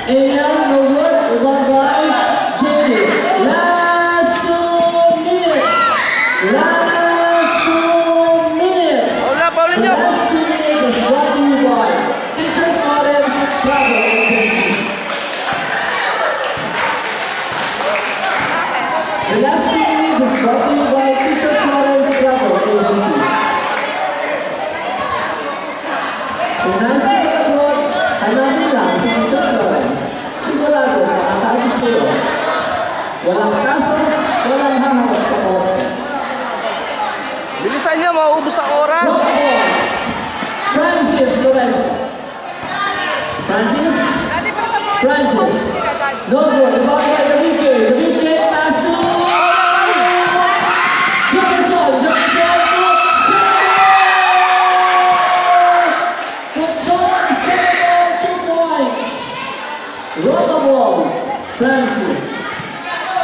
Ariel, no good. Rebound by JD. Last 2 minutes. Last 2 minutes. Paulin The nyo. last 2 minutes is brought to you by Teacher Florence Travel Agency. The last 2 minutes is brought to you by Teacher Florence Travel Agency. Kung nasa ka abroad, hanapin lang si Teacher Florence. Sigurado, makakaalis kayo. Walang kaso, walang haharap sa oras. Bilisan nyo, mauubos ang oras. Francis Lorenzo. Francis? Francis. No good. Rebound by the weekend. The weekend pass to Jefferson. Jefferson to Senegal. To John Senegal, 2 points. Rock the ball. Francis.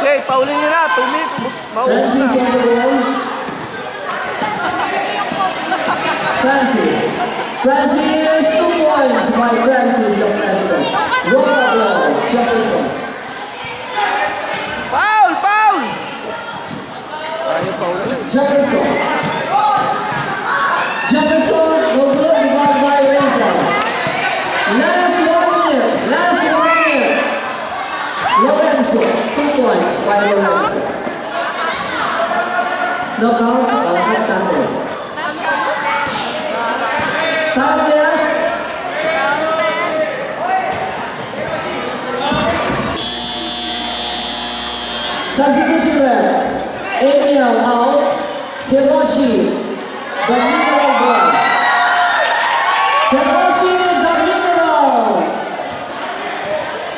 Okay, paulin nyo na. 2 minutes, mauubos Francis na. on the ball. Francis. Francis, 2 points by Francis, the president. Roll the ball, Jefferson. Foul! Foul! Ayaw paulin na. Jefferson. Jefferson, no good, rebound by Razor. Last 1 minute, last 1 minute. Lorenzo, 2 points by Lorenzo. Knockout, at Tante. Tante. Substitution rep. Ariel out. Hiroshi, the mineral ball. Hiroshi, the mineral.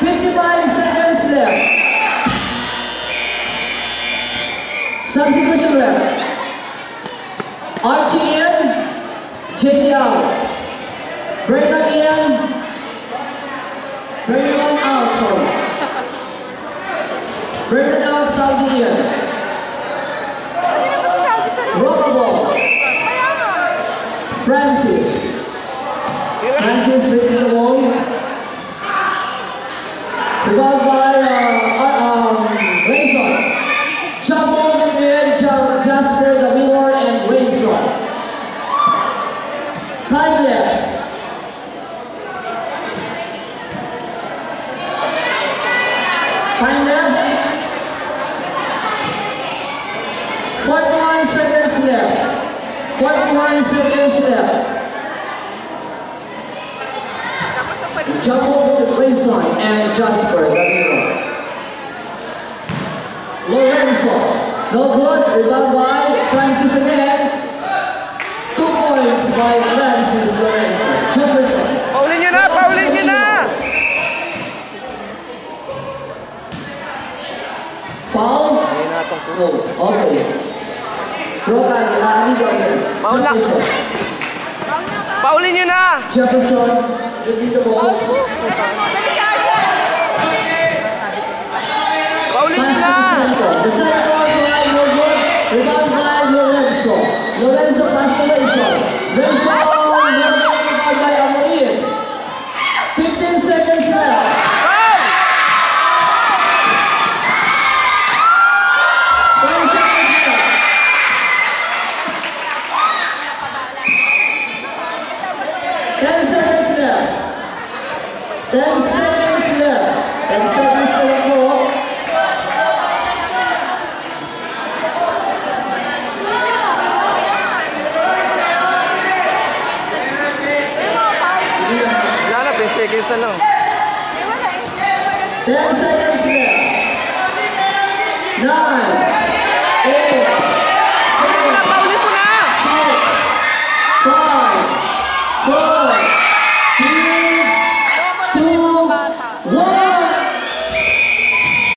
55 seconds left. Substitution rep. Archie in, JD out. Brendan in, Brendan out, sorry. Brendan out, Saudi in. Rockable. Francis. Francis breaking the wall. Rebound by Razor. Jump on between Jasper, the Miller, and Razor. Time left. Time left. 41 seconds left. 41 seconds left. Jump over to Grayson and Jasper, the Miller. Lorenzo, no good. Rebound by Francis again. 2 points by Francis Lorenzo. Jefferson. Paulin nyo na! Paulin nyo na! Foul? No. Okay. Broken. Foul lang. Jefferson. Paulin nyo na! Jefferson. Repeat the ball. Paulin nyo Pass to na! the center. The center by no good. Rebound by Lorenzo. Lorenzo pass to Renzo. Renzo, no good. Rebound by Amorin. 15 seconds left. Foul! 10 seconds left. 10 seconds left. 10 seconds left. 10 seconds left po. Wala na, 10 seconds na lang. 10 seconds left.